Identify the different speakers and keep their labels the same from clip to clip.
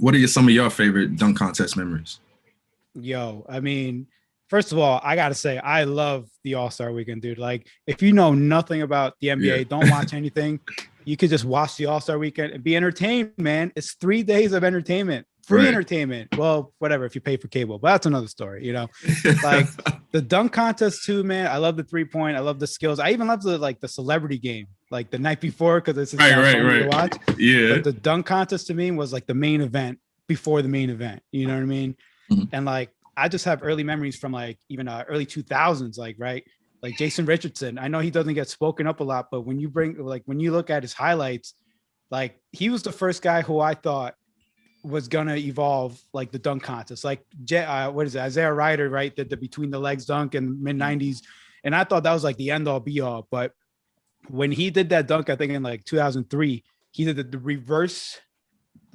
Speaker 1: What are some of your favorite dunk contest memories?
Speaker 2: Yo, I mean, first of all, I gotta say, I love the All-Star Weekend, dude. Like, if you know nothing about the NBA, don't watch anything. You could just watch the All-Star Weekend and be entertained, man. It's 3 days of entertainment, free entertainment. Well, whatever, if you pay for cable, but that's another story, you know. Like the dunk contest too, man. I love the 3-point. I love the skills. I even love the celebrity game, like the night before, because it's just fun to watch.
Speaker 1: Yeah.
Speaker 2: But the dunk contest to me was like the main event before the main event. You know what I mean? Mm-hmm. And like I just have early memories from like even early 2000s, like Jason Richardson. I know he doesn't get spoken up a lot, but when you look at his highlights, like he was the first guy who I thought was gonna evolve like the dunk contest. Like what is it, Isaiah Ryder, right? Did the between the legs dunk in mid 90s, and I thought that was like the end all be all. But when he did that dunk, I think in like 2003, he did the reverse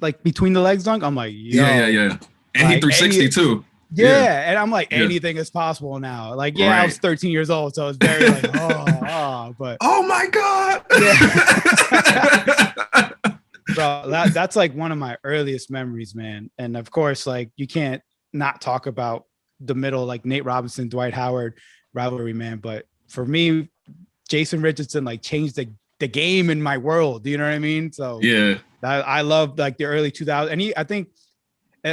Speaker 2: like between the legs dunk. I'm like, yo,
Speaker 1: yeah, and like, he 360 too.
Speaker 2: Yeah, and I'm like, anything is possible now. Like, I was 13 years old, so it's very like, but
Speaker 1: oh my god,
Speaker 2: bro, that's like one of my earliest memories, man. And of course, like you can't not talk about the middle, like Nate Robinson, Dwight Howard rivalry, man. But for me, Jason Richardson like changed the game in my world. Do you know what I mean? So I love like the early 2000s, and I think.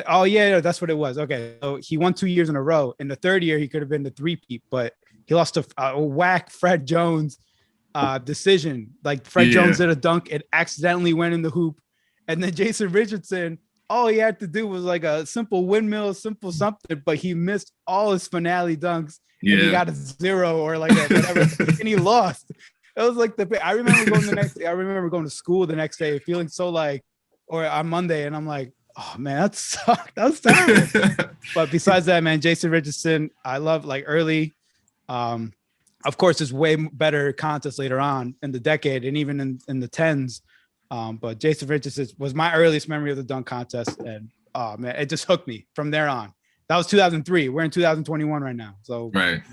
Speaker 2: Oh yeah, that's what it was. Okay, so he won 2 years in a row. In the third year, he could have been the three-peat, but he lost a whack Fred Jones decision. Like Fred Jones did a dunk, it accidentally went in the hoop, and then Jason Richardson, all he had to do was like a simple windmill, simple something, but he missed all his finale dunks, and he got a 0 or like a whatever, and he lost. It was like I remember going to school the next day, feeling so like, or on Monday, and I'm like, oh man, that sucked. That was terrible. But besides that, man, Jason Richardson, I love like early. Of course, there's way better contests later on in the decade and even in the tens. But Jason Richardson was my earliest memory of the dunk contest, and oh man, it just hooked me from there on. That was 2003. We're in 2021 right now, so
Speaker 3: we're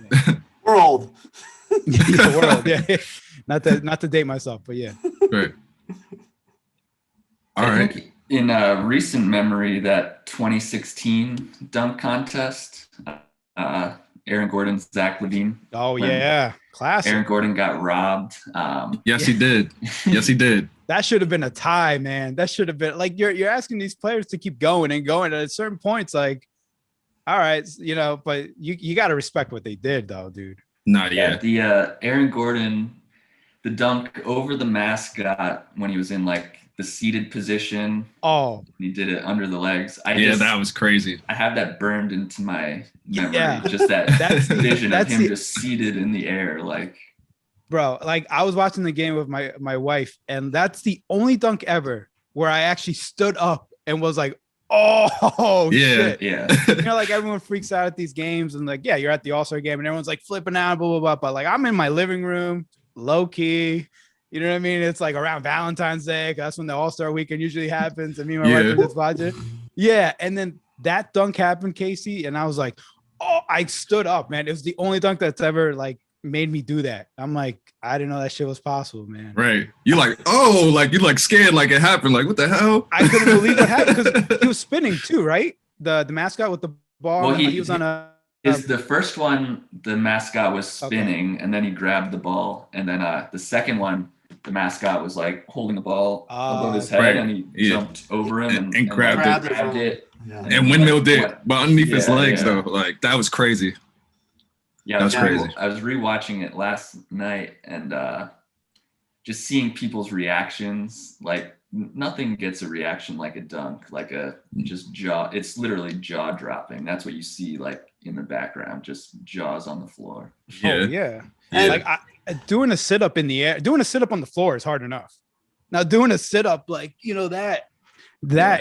Speaker 3: old.
Speaker 2: We're old. Yeah, not to date myself, but yeah.
Speaker 1: Right. All right.
Speaker 3: In recent memory, that 2016 dunk contest, Aaron Gordon, Zach LaVine.
Speaker 2: Oh yeah, classic.
Speaker 3: Aaron Gordon got robbed.
Speaker 1: Yes, he did. Yes, he did.
Speaker 2: That should have been a tie, man. That should have been like you're asking these players to keep going and going. At certain points, like, all right, you know, but you got to respect what they did, though, dude.
Speaker 1: Not yet.
Speaker 3: The Aaron Gordon, the dunk over the mascot when he was in like the seated position.
Speaker 2: Oh,
Speaker 3: he did it under the legs.
Speaker 1: That was crazy.
Speaker 3: I have that burned into my memory. Just that vision of him just seated in the air, like.
Speaker 2: Bro, like I was watching the game with my wife, and that's the only dunk ever where I actually stood up and was like, oh shit.
Speaker 3: Yeah.
Speaker 2: You know, like everyone freaks out at these games, and like, yeah, you're at the All-Star game and everyone's like flipping out, blah, blah, blah. But like I'm in my living room, low key. You know what I mean? It's like around Valentine's Day. That's when the All-Star Weekend usually happens. And me and my wife are just watching. Yeah. And then that dunk happened, Casey. And I was like, oh, I stood up, man. It was the only dunk that's ever like made me do that. I'm like, I didn't know that shit was possible, man.
Speaker 1: Right. You're like, oh, like you're like scared like it happened. Like, what the hell?
Speaker 2: I couldn't believe it happened because he was spinning too, right? The mascot with the ball.
Speaker 3: Well,
Speaker 2: he was on a.
Speaker 3: The first one, the mascot was spinning, and then he grabbed the ball. And then the second one, the mascot was like holding the ball above his head, and he jumped over him and
Speaker 1: grabbed
Speaker 3: it.
Speaker 1: Yeah. And windmilled it, but underneath his legs, though. Like, that was crazy.
Speaker 3: Yeah, that was crazy. I was rewatching it last night, and just seeing people's reactions. Like, nothing gets a reaction like a dunk, like it's literally jaw dropping. That's what you see, like, in the background, just jaws on the floor.
Speaker 2: Yeah. Oh, yeah. Like, doing a sit-up in the air, doing a sit-up on the floor is hard enough. Now doing a sit-up, like, you know, that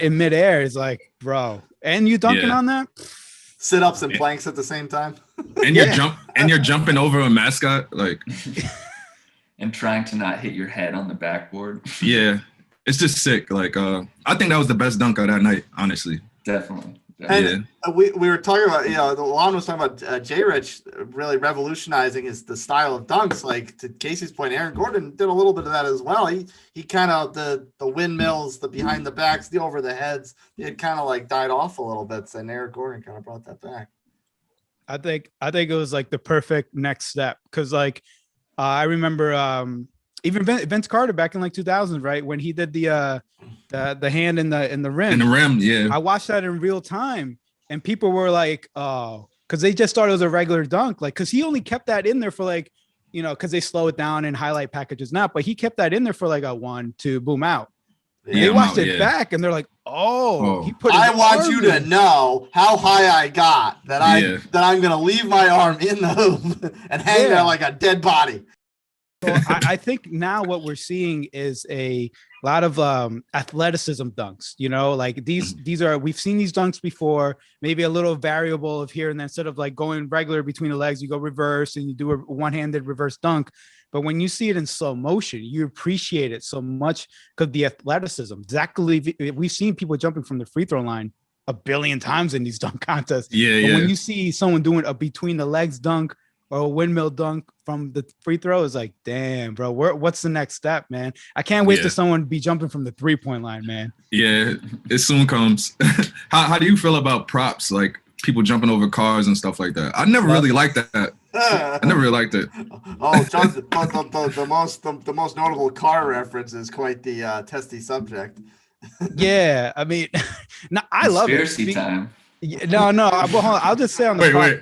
Speaker 2: in midair is like, bro, and you dunking on that?
Speaker 4: Sit-ups and planks at the same time.
Speaker 1: And you're jumping over a mascot, like,
Speaker 3: and trying to not hit your head on the backboard.
Speaker 1: Yeah. It's just sick. Like, I think that was the best dunk of that night, honestly.
Speaker 3: Definitely.
Speaker 4: And we were talking about, the Lon was talking about J. Rich really revolutionizing the style of dunks. Like to Casey's point, Aaron Gordon did a little bit of that as well. He kind of the windmills, the behind the backs, the over the heads, it had kind of like died off a little bit. And Aaron Gordon kind of brought that back.
Speaker 2: I think it was like the perfect next step because like I remember even Vince Carter back in like 2000, right, when he did the hand in the rim.
Speaker 1: In the rim, yeah.
Speaker 2: I watched that in real time, and people were like, "Oh," because they just thought it was a regular dunk, like because he only kept that in there for like, because they slow it down in highlight packages now, but he kept that in there for like a 1, 2, boom out. They watched it back and they're like, "Oh, he put."
Speaker 4: I want you to know how high I got that I'm gonna leave my arm in the hoop and hang there like a dead body.
Speaker 2: So I think now what we're seeing is a lot of athleticism dunks. Like these are we've seen these dunks before. Maybe a little variable of here and then instead of like going regular between the legs, you go reverse and you do a one-handed reverse dunk. But when you see it in slow motion, you appreciate it so much because the athleticism. Exactly, we've seen people jumping from the free throw line a billion times in these dunk contests. But when you see someone doing a between the legs dunk or a windmill dunk from the free throw, it's like, damn, bro, what's the next step, man? I can't wait to someone be jumping from the 3-point line, man.
Speaker 1: Yeah, it soon comes. How do you feel about props, like people jumping over cars and stuff like that? I never really liked that. I never really liked it.
Speaker 4: Oh, John, the most notable car reference is quite the testy subject.
Speaker 2: Yeah, I mean, no, I love it.
Speaker 3: Conspiracy time.
Speaker 2: No, I'll just say on the
Speaker 1: wait.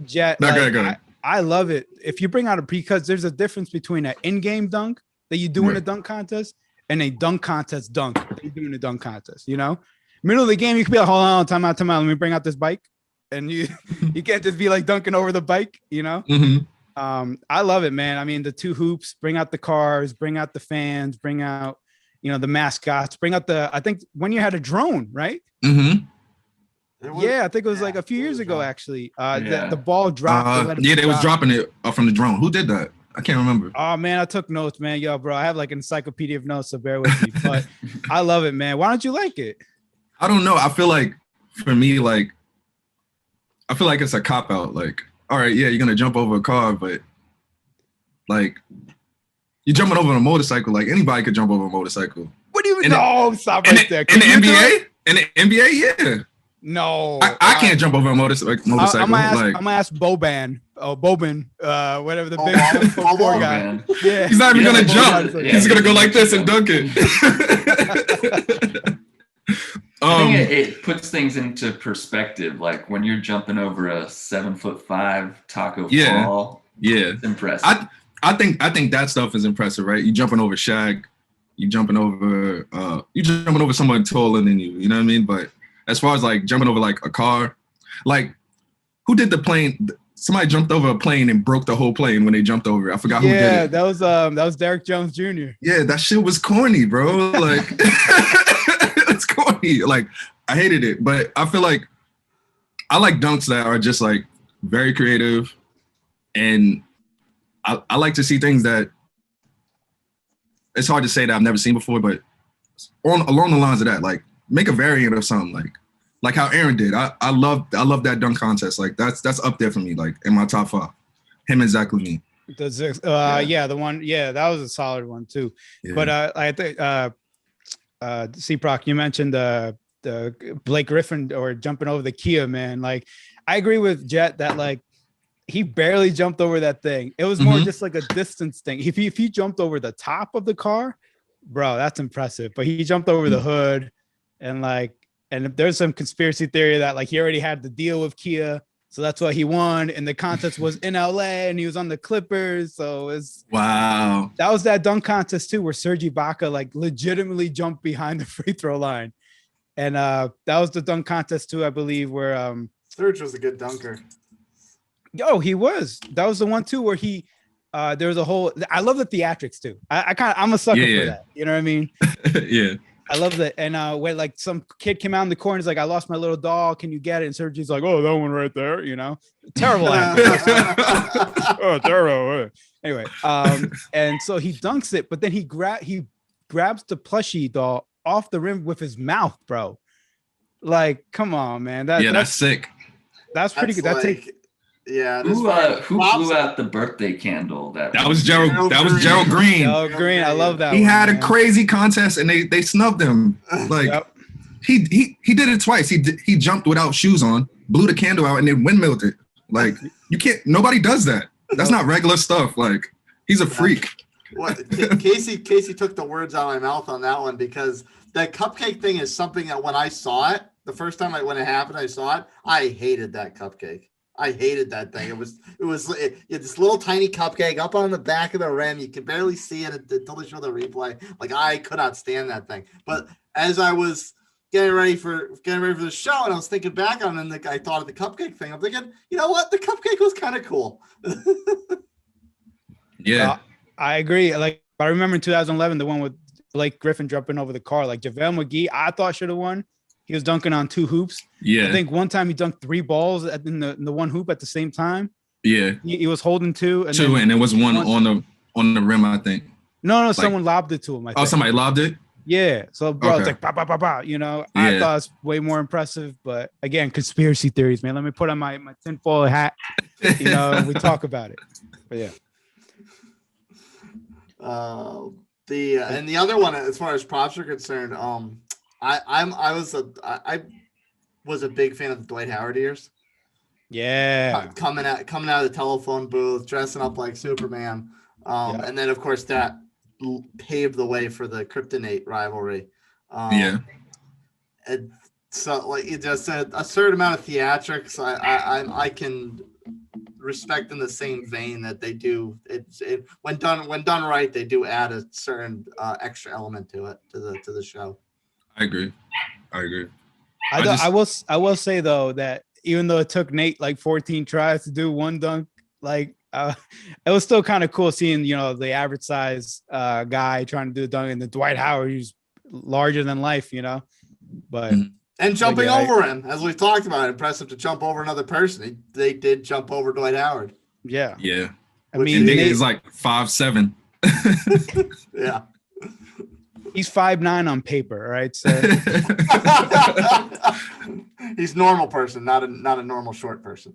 Speaker 2: Jet.
Speaker 1: No,
Speaker 2: like,
Speaker 1: go ahead.
Speaker 2: I love it. If you bring out because there's a difference between an in-game dunk that you do in a dunk contest and a dunk contest dunk that you do in a dunk contest. Middle of the game, you could be like, hold on, time out. Let me bring out this bike. And you can't just be like dunking over the bike,
Speaker 1: Mm-hmm.
Speaker 2: I love it, man. I mean, the two hoops, bring out the cars, bring out the fans, bring out, the mascots, bring out I think when you had a drone, right?
Speaker 1: Mm-hmm.
Speaker 2: I think it was like a few years ago, actually. The ball dropped.
Speaker 1: They was dropping it from the drone. Who did that? I can't remember.
Speaker 2: Oh, man, I took notes, man. Yo, bro, I have like an encyclopedia of notes, so bear with me. But I love it, man. Why don't you like it?
Speaker 1: I don't know. I feel like, for me, like, I feel like it's a cop-out. Like, all right, yeah, you're going to jump over a car, but, like, you're jumping over a motorcycle. Like, anybody could jump over a motorcycle.
Speaker 2: What do you mean? No, stop right there.
Speaker 1: In the NBA? In the NBA, yeah.
Speaker 2: No.
Speaker 1: I can't jump over a motorcycle.
Speaker 2: I'm gonna ask Boban. Oh, Bobin. Whatever the big four guy. Yeah.
Speaker 1: He's not even going to jump. He's going to go like this and dunk it.
Speaker 3: I think it puts things into perspective. Like when you're jumping over a 7'5" taco fall.
Speaker 1: Yeah.
Speaker 3: It's impressive.
Speaker 1: I think that stuff is impressive, right? You jumping over Shaq, you jumping over someone taller than you, you know what I mean? But as far as like jumping over like a car, like who did the plane? Somebody jumped over a plane and broke the whole plane when they jumped over. I forgot who did it.
Speaker 2: Yeah, that was Derek Jones Jr.
Speaker 1: Yeah, that shit was corny, bro. Like it's corny. Like I hated it, but I feel like I like dunks that are just like very creative, and I like to see things that it's hard to say that I've never seen before, but along the lines of that, like make a variant of something like how Aaron did. I love that dunk contest. Like that's up there for me, like in my top 5. Him and Zach LaVine.
Speaker 2: The one, that was a solid one too. Yeah. But I think CProc, you mentioned the Blake Griffin or jumping over the Kia, man. Like I agree with Jet that like he barely jumped over that thing. It was more just like a distance thing. If he jumped over the top of the car, bro, that's impressive. But he jumped over the hood, and there's some conspiracy theory that like he already had the deal with Kia, so that's why he won. And the contest was in LA, and he was on the Clippers. So it's
Speaker 1: wow.
Speaker 2: That was that dunk contest too, where Serge Ibaka like legitimately jumped behind the free throw line, and that was the dunk contest too, I believe, where
Speaker 4: Serge was a good dunker.
Speaker 2: Yo, he was. That was the one too where he there was a whole. I love the theatrics too. I'm a sucker for that. You know what I mean?
Speaker 1: Yeah.
Speaker 2: I love that. And when like some kid came out in the corner, he's like, "I lost my little doll. Can you get it?" And Sergio's like, "Oh, that one right there." You know, terrible. Oh, terrible. Anyway, and so he dunks it, but then he grabs the plushie doll off the rim with his mouth, bro. Like, come on, man.
Speaker 1: That's sick.
Speaker 2: That's pretty good.
Speaker 3: Who blew out the birthday candle? That
Speaker 1: was Gerald. That was Gerald Green.
Speaker 2: Gerald Green. I love that.
Speaker 1: He had a crazy contest and they snubbed him. Like he did it twice. He jumped without shoes on, blew the candle out, and then windmilled it. Like you can't. Nobody does that. That's not regular stuff. Like he's a freak.
Speaker 4: What Casey took the words out of my mouth on that one, because that cupcake thing is something that when I saw it the first time, when it happened, I saw it. I hated that cupcake. I hated that thing. It was this little tiny cupcake up on the back of the rim. You can barely see it until they show the replay. Like I could not stand that thing. But as I was getting ready for the show, and I was thinking back on it, and I thought of the cupcake thing. I'm thinking, you know what? The cupcake was kind of cool.
Speaker 1: Yeah,
Speaker 2: I agree. Like I remember in 2011, the one with Blake Griffin jumping over the car. Like JaVale McGee, I thought should have won. He was dunking on 2 hoops.
Speaker 1: Yeah.
Speaker 2: I think one time he dunked 3 balls in the one hoop at the same time.
Speaker 1: Yeah.
Speaker 2: He was holding 2.
Speaker 1: And there was one on the rim, I think.
Speaker 2: No, someone lobbed it to him. I think.
Speaker 1: Somebody lobbed it?
Speaker 2: Yeah. So bro, it's like bah, bah, bah, bah, you know. Yeah. I thought it's way more impressive. But again, conspiracy theories, man. Let me put on my tinfoil hat. You know, and we talk about it. But yeah.
Speaker 4: And the other one, as far as props are concerned, I was a big fan of the Dwight Howard years.
Speaker 2: Yeah,
Speaker 4: coming out of the telephone booth, dressing up like Superman, and then of course that paved the way for the Kryptonite rivalry. And so like it just a certain amount of theatrics. I can respect in the same vein that they do. When done right, they do add a certain extra element to it to the show.
Speaker 1: I agree.
Speaker 2: I will say though that even though it took Nate like 14 tries to do one dunk, like it was still kind of cool seeing, you know, the average size guy trying to do a dunk, and the Dwight Howard, who's larger than life, you know. But
Speaker 4: and jumping over him, as we've talked about, impressive to jump over another person. They did jump over Dwight Howard.
Speaker 2: Yeah.
Speaker 1: I mean, Nate is like 5'7".
Speaker 4: Yeah.
Speaker 2: He's 5'9" on paper, right? So
Speaker 4: he's normal person, not a normal short person.